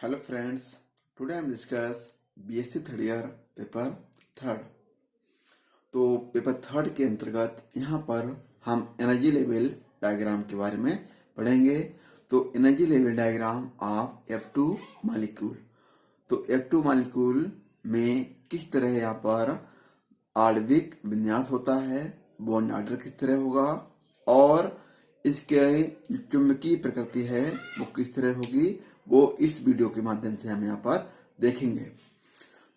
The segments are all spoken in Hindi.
Hello friends, today I am discuss BSc third year paper third. तो पेपर थर्ड के अंतर्गत यहाँ पर हम एनर्जी लेवल डायग्राम के बारे में पढ़ेंगे। तो energy level diagram of F2 molecule. तो F2 मॉलिक्यूल में किस तरह यहाँ पर आणविक विन्यास होता है, बॉन्ड ऑर्डर किस तरह होगा और इसके जो चुंबकीय प्रकृति है वो किस तरह होगी, वो इस वीडियो के माध्यम से हम यहाँ पर देखेंगे।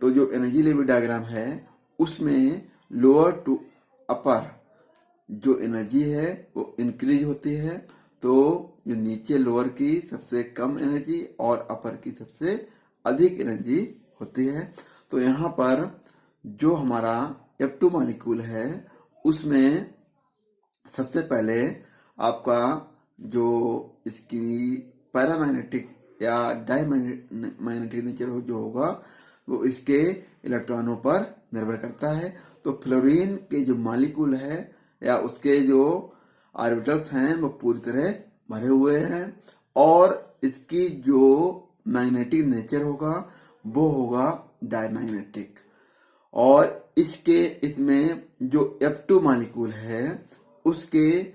तो जो एनर्जी लेवल डायग्राम है उसमें लोअर टू अपर जो एनर्जी है वो इंक्रीज होती है। तो जो नीचे लोअर की सबसे कम एनर्जी और अपर की सबसे अधिक एनर्जी होती है। तो यहाँ पर जो हमारा F2 मॉलिक्यूल है उसमें सबसे पहले आपका जो इसकी पैरामैग्नेटिक या डायमैग्नेटिक नेचर जो होगा वो इसके इलेक्ट्रॉनों पर निर्भर करता है। तो फ्लोरीन के जो मॉलिक्यूल है या उसके जो ऑर्बिटल्स हैं वो पूरी तरह भरे हुए हैं और इसकी जो मैग्नेटिक नेचर होगा वो होगा डायमैग्नेटिक। और इसमें जो F2 मॉलिक्यूल है उसके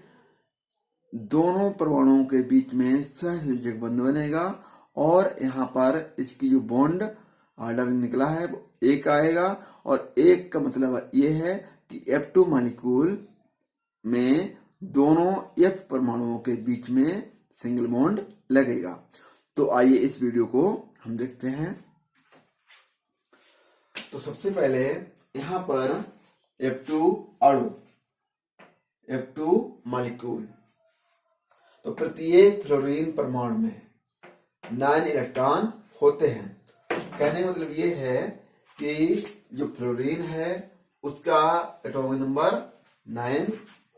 दोनों परमाणुओं के बीच में सहसंयोजक बंध बनेगा और यहाँ पर इसकी जो बॉन्ड ऑर्डर निकला है वो एक आएगा। और एक का मतलब ये है कि F2 मॉलिक्यूल में दोनों F परमाणुओं के बीच में सिंगल बॉन्ड लगेगा। तो आइए इस वीडियो को हम देखते हैं। तो सबसे पहले यहाँ पर F2 अणु, F2 मॉलिक्यूल। तो प्रत्येक फ्लोरीन परमाणु में 9 इलेक्ट्रॉन होते हैं। कहने का मतलब ये है कि जो फ्लोरीन है उसका एटॉमिक नंबर 9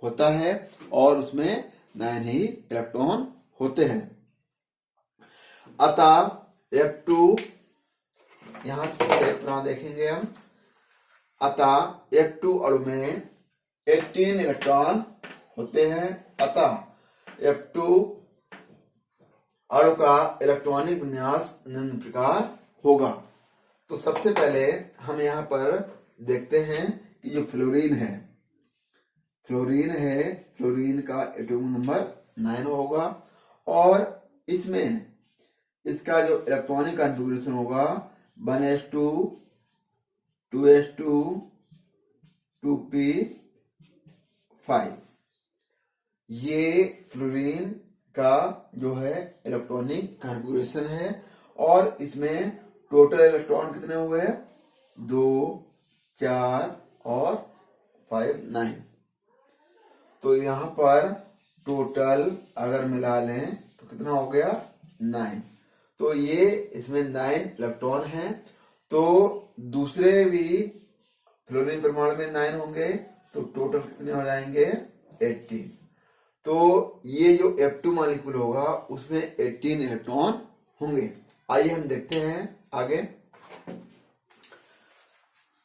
होता है और उसमें 9 ही इलेक्ट्रॉन होते हैं। अतः F2 यहाँ से पुनः देखेंगे हम। अतः F2 अणु में 18 इलेक्ट्रॉन होते हैं। अतः F2 अणु का इलेक्ट्रॉनिक विन्यास निम्न प्रकार होगा। तो सबसे पहले हम यहाँ पर देखते हैं कि जो फ्लोरीन है, फ्लोरीन का एटॉमिक नंबर 9 होगा और इसमें इसका जो इलेक्ट्रॉनिक कॉन्फ़िगरेशन होगा 1s2 2s2 2p5। ये फ्लोरीन का जो है इलेक्ट्रॉनिक कॉन्फ़िगरेशन है और इसमें टोटल इलेक्ट्रॉन कितने हुए हैं? 2 4 और 5 9। तो यहाँ पर टोटल अगर मिला लें तो कितना हो गया? 9। तो ये इसमें 9 इलेक्ट्रॉन हैं। तो दूसरे भी फ्लोरीन परमाणु में 9 होंगे तो टोटल कितने हो जाएंगे? 18। तो ये जो F2 मॉलिक्यूल होगा उसमें 18 इलेक्ट्रॉन होंगे। आइए हम देखते हैं आगे।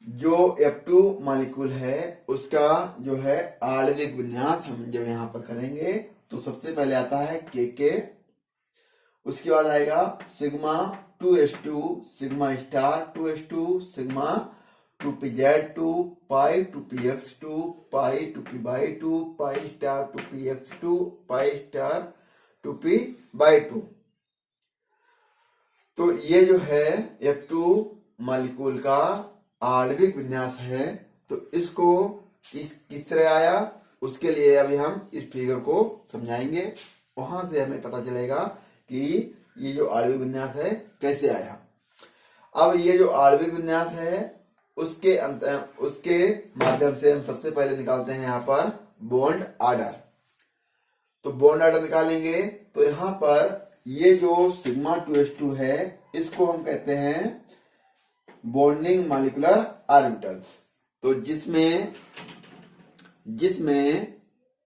जो F2 मॉलिक्यूल है उसका जो है आणविक विन्यास हम जब यहाँ पर करेंगे तो सबसे पहले आता है KK, उसके बाद आएगा sigma 2s2 sigma star 2s2 sigma 2pz2 पाई 2px2 पाई 2p/2 pi star 2px2 pi star 2p/2। तो ये जो है F2 मॉलिक्यूल का आणविक विन्यास है। तो इसको किस तरह आया उसके लिए अभी हम इस फिगर को समझाएंगे। वहां से हमें पता चलेगा कि ये जो आणविक विन्यास है कैसे आया। अब ये जो आणविक विन्यास है उसके माध्यम से हम सबसे पहले निकालते हैं यहाँ पर बॉन्ड ऑर्डर। तो बॉन्ड ऑर्डर निकालेंगे तो यहाँ पर ये जो सिग्मा 2s2 है इसको हम कहते हैं बॉन्डिंग मॉलिक्यूलर ऑर्बिटल्स। तो जिसमें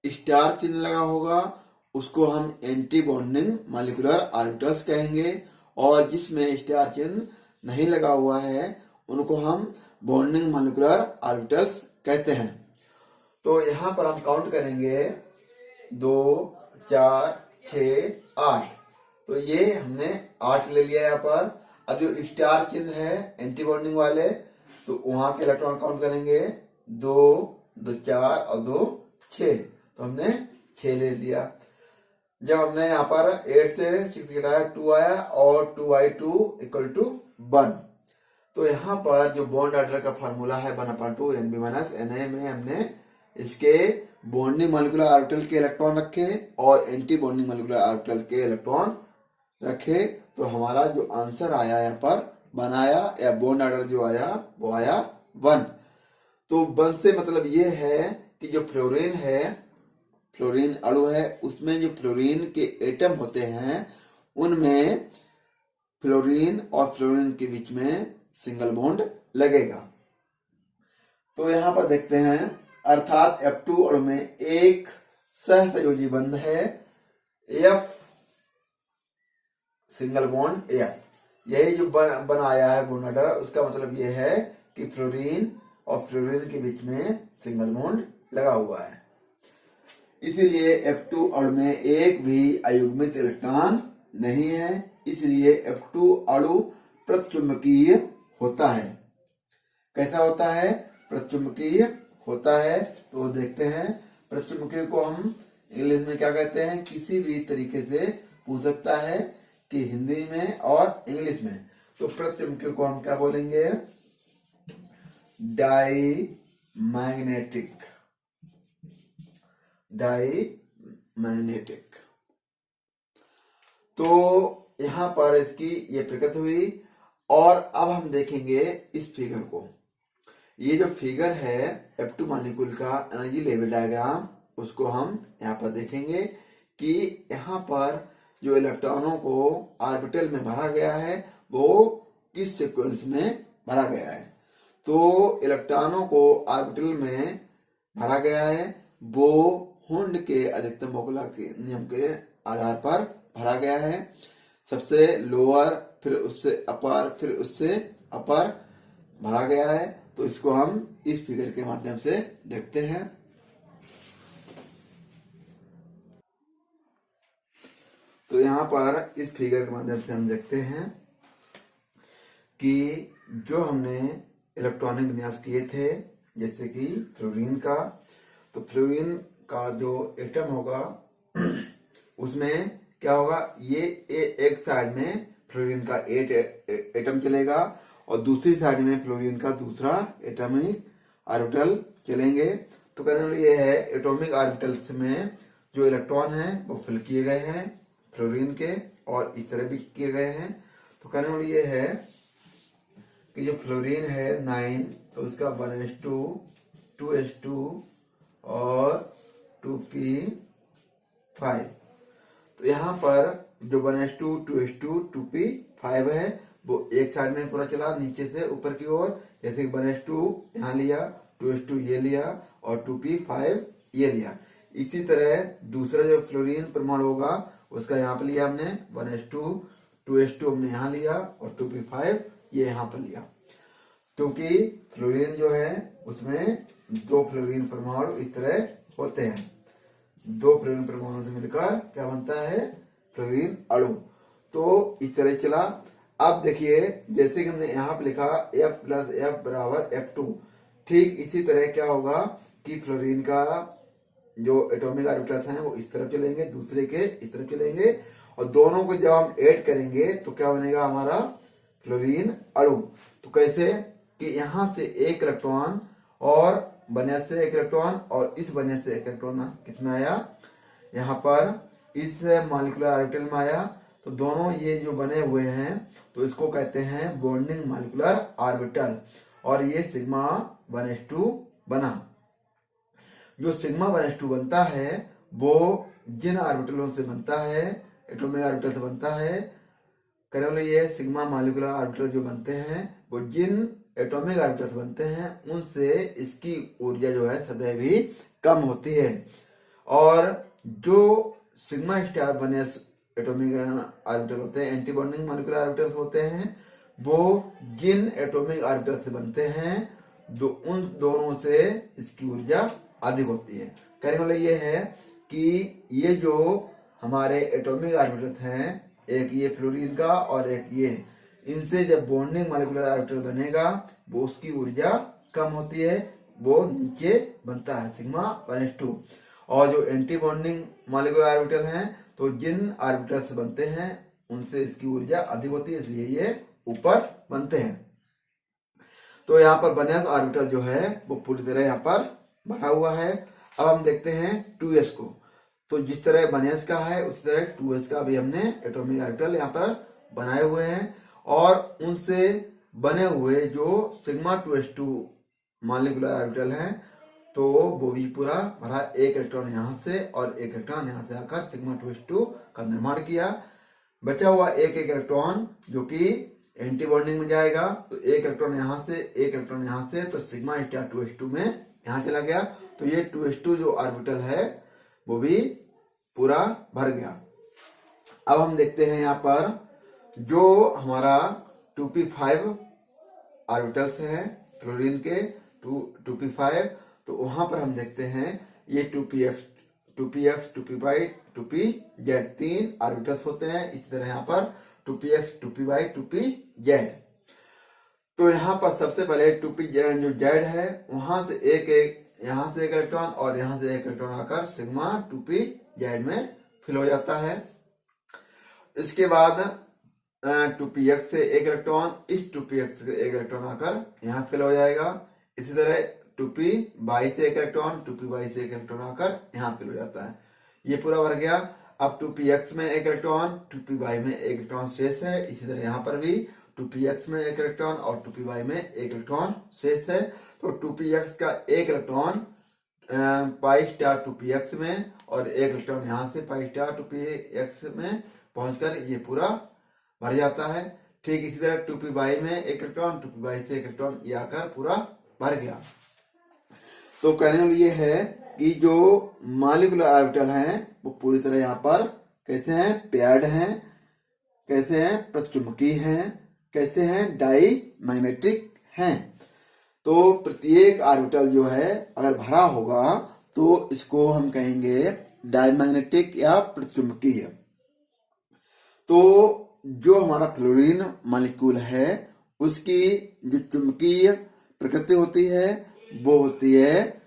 स्टार चिन्ह लगा होगा उसको हम एंटी बॉन्डिंग मॉलिक्यूलर ऑर्बिटल्स कहेंगे और जिसमें स्टार चिन्ह नहीं लगा हुआ है उनको हम बॉन्डिंग मॉलिक्यूलर ऑर्बिटल्स कहते हैं। तो यहाँ पर हम काउंट करेंगे 2 4 6 8। तो ये हमने 8 ले लिया यहाँ पर। अब जो स्टार चिन्ह है एंटी बॉन्डिंग वाले, तो वहां के इलेक्ट्रॉन काउंट करेंगे 2, 2 4 और 2 6, तो हमने 6 ले लिया। जब हमने यहाँ पर 8 से 6 घटाया 2 आया और 2/2 = 1। तो यहाँ पर जो बॉन्ड ऑर्डर का फार्मूला है 1/2 Nb - Na में हमने इसके बॉन्डिंग मॉलिक्यूलर ऑर्बिटल के इलेक्ट्रॉन रखे और एंटी बॉन्डिंग मॉलिक्यूलर ऑर्बिटल के इलेक्ट्रॉन रखे, तो हमारा जो आंसर आया यहाँ पर 1 आया, या बॉन्ड ऑर्डर जो आया वो आया 1। तो 1 से मतलब ये है कि जो फ्लोरीन है, फ्लोरीन अणु है, उसमें जो फ्लोरीन के एटम होते हैं उनमें फ्लोरीन और फ्लोरीन के बीच में सिंगल बॉन्ड लगेगा। तो यहां पर देखते हैं, अर्थात F2 अणु में एक सहसंयोजी बंध है F सिंगल बॉन्ड F। यही जो बनाया है बॉन्ड ऑर्डर, उसका मतलब यह है कि फ्लोरीन और फ्लोरीन के बीच में सिंगल बॉन्ड लगा हुआ है। इसीलिए F2 अणु में एक भी अयुग्मित इलेक्ट्रॉन नहीं है, इसलिए F2 अणु प्रतिचुंबकीय होता है। कैसा होता है? प्रतिचुंबकीय होता है। तो देखते हैं, प्रतिचुंबकीय को हम इंग्लिश में क्या कहते हैं? किसी भी तरीके से पूछ सकता है कि हिंदी में और इंग्लिश में। तो प्रतिचुंबकीय को हम क्या बोलेंगे? डाईमैग्नेटिक। डाईमैग्नेटिक। तो यहां पर इसकी ये प्रकृति हुई। और अब हम देखेंगे इस फिगर को। ये जो फिगर है F2 मॉलिक्यूल का एनर्जी लेवल डायग्राम, उसको हम यहाँ पर देखेंगे कि यहाँ पर जो इलेक्ट्रॉनों को ऑर्बिटल में भरा गया है वो किस सीक्वेंस में भरा गया है। तो इलेक्ट्रॉनों को ऑर्बिटल में भरा गया है वो हुंड के अधिकतम मोकुलर के नियम के आधार पर भरा गया है। सबसे लोअर, फिर उससे अपर, फिर उससे अपर भरा गया है। तो इसको हम इस फिगर के माध्यम से देखते हैं। तो यहाँ पर इस फिगर के माध्यम से हम देखते हैं कि जो हमने इलेक्ट्रॉनिक विन्यास किए थे, जैसे कि फ्लोरीन का, तो फ्लोरीन का जो एटम होगा उसमें क्या होगा? ये एक साइड में फ्लोरीन का एटम चलेगा और दूसरी साइड में फ्लोरीन का दूसरा एटॉमिक ऑर्बिटल चलेंगे। तो कहने वाला ये है, एटॉमिक ऑर्बिटल्स में जो इलेक्ट्रॉन हैं वो फिल किए गए हैं फ्लोरीन के, और इस तरह भी किए गए हैं। तो कहने वाला ये है कि जो फ्लोरीन है 9, तो उसका 1s2, 2s2 और 2p5। तो यहाँ पर जो 1s2, 2s2, 2p5 है वो एक साइड में पूरा चला नीचे से ऊपर की ओर। जैसे 1s2 यहाँ लिया, 2s2 ये लिया और 2p5 ये लिया। इसी तरह दूसरा जो फ्लोरीन परमाणु होगा उसका यहाँ पर लिया हमने 1s2, 2s2 हमने यहाँ लिया और 2p5 ये यहाँ पर लिया। क्योंकि फ्लोरीन जो है उसमें 2 फ्लोरीन परमाणु इस तरह होते हैं। 2 फ्लोरीन परमाणु से मिलकर क्या बनता है? फ्लोरीन अणु। तो इस तरह चला। अब देखिए, जैसे कि हमने यहाँ पे लिखा F + F = F2, ठीक इसी तरह क्या होगा कि फ्लोरीन का जो एटॉमिक ऑर्बिटल्स हैं वो इस तरफ चलेंगे, दूसरे के इस तरफ चलेंगे, और दोनों को जब हम ऐड करेंगे तो क्या बनेगा हमारा? फ्लोरीन अणु। तो कैसे कि यहाँ से एक इलेक्ट्रॉन और बने से एक इलेक्ट्रॉन और इस बने से एक इलेक्ट्रॉन किसमें आया? यहाँ पर इस मॉलिक्यूलर ऑर्बिटल में आया। तो दोनों ये जो बने हुए हैं तो इसको कहते हैं बॉन्डिंग मॉलिक्यूलर ऑर्बिटल, और ये सिग्मा 1s2 बना। जो सिग्मा 1s2 बनता है वो जिन ऑर्बिटलों से बनता है, एटॉमिक ऑर्बिटल से बनता है, केवल ये सिग्मा मॉलिक्यूलर ऑर्बिटल जो बनते हैं वो जिन एटॉमिक ऑर्बिटल से बनते हैं उनसे इसकी ऊर्जा जो है सदैव ही कम होती है। और जो सिग्मा स्टार बने एटॉमिक ऑर्बिटल होते हैं, एंटी बॉन्डिंग मॉलिक्यूलर ऑर्बिटल्स होते हैं, वो जिन एटॉमिक ऑर्बिटल से बनते हैं उन दोनों से इसकी ऊर्जा अधिक होती है। कहने वाला ये है कि ये जो हमारे एटॉमिक ऑर्बिटल्स हैं एक ये फ्लोरीन का और एक ये, इनसे जब बॉन्डिंग मॉलिक्यूलर ऑर्बिटल बनेगा वो उसकी ऊर्जा कम होती है, वो नीचे बनता है सिग्मा 1s2। और जो एंटी बॉन्डिंग मॉलिक्यूलर ऑर्बिटल हैं तो जिन ऑर्बिटल से बनते हैं उनसे इसकी ऊर्जा अधिक होती है, इसलिए ये ऊपर बनते हैं। तो यहाँ पर वैलेंस ऑर्बिटल जो है वो पूरी तरह यहाँ पर भरा हुआ है। अब हम देखते हैं 2s को। तो जिस तरह वैलेंस का है उसी तरह 2s का भी हमने एटॉमिक ऑर्बिटल यहाँ पर बनाए हुए हैं, और उनसे बने हुए जो सिग्मा 2s2 मॉलिक्यूलर ऑर्बिटल है तो वो भी पूरा भरा, एक इलेक्ट्रॉन यहाँ से और एक इलेक्ट्रॉन यहाँ से आकर सिग्मा 2s2 का निर्माण किया। बचा हुआ एक इलेक्ट्रॉन जो कि एंटी बॉन्डिंग में जाएगा, तो एक इलेक्ट्रॉन यहाँ से एक इलेक्ट्रॉन यहाँ से, तो सिग्मा स्टार 2s2 में यहाँ चला गया। तो ये 2s2 जो ऑर्बिटल है वो भी पूरा भर गया। अब हम देखते हैं यहाँ पर जो हमारा 2p5 ऑर्बिटल्स है फ्लोरीन के 2p5, तो वहां पर हम देखते हैं ये 2px, 2py, 2pz, 3 ऑर्बिटल्स होते हैं। इसी तरह यहाँ पर 2px, 2py, 2pz। तो यहाँ पर सबसे पहले 2pz जो z है वहां से यहाँ से एक इलेक्ट्रॉन और यहाँ से एक इलेक्ट्रॉन आकर सिग्मा 2pz में फिल हो जाता है। इसके बाद 2px से एक इलेक्ट्रॉन, इस 2px से एक इलेक्ट्रॉन आकर यहाँ फिल हो जाएगा। इसी तरह 2py से एक इलेक्ट्रॉन, 2py से एक इलेक्ट्रॉन आकर यहाँ फिल हो जाता है। ये पूरा भर गया। अब 2px में एक इलेक्ट्रॉन, 2py में एक इलेक्ट्रॉन शेष है। इसी तरह यहाँ पर भी 2px में एक इलेक्ट्रॉन और 2py में एक इलेक्ट्रॉन शेष है। तो 2px का एक इलेक्ट्रॉन पाई स्टार 2px में और एक इलेक्ट्रॉन यहाँ से पाई स्टार 2px में पहुंचकर ये पूरा भर जाता है। ठीक इसी तरह 2py में एक इलेक्ट्रॉन, 2py से एक इलेक्ट्रॉन ये आकर पूरा भर गया। तो कहने वाला ये है कि जो मॉलिक्यूलर ऑर्बिटल हैं वो पूरी तरह यहाँ पर कैसे हैं, पेयर्ड हैं, कैसे हैं, प्रचुंबकीय हैं, कैसे हैं, डाई मैग्नेटिक हैं। तो प्रत्येक ऑर्बिटल जो है अगर भरा होगा तो इसको हम कहेंगे डाई मैग्नेटिक या प्रचुंबकीय। तो जो हमारा फ्लोरीन मॉलिक्यूल है उसकी जो चुंबकीय प्रकृति होती है वो होती है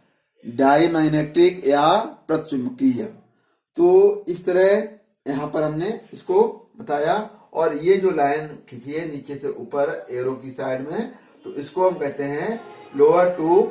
डाईमैग्नेटिक या प्रचुंबकीय। तो इस तरह यहाँ पर हमने इसको बताया। और ये जो लाइन खींची है नीचे से ऊपर एरो की साइड में, तो इसको हम कहते हैं लोअर टू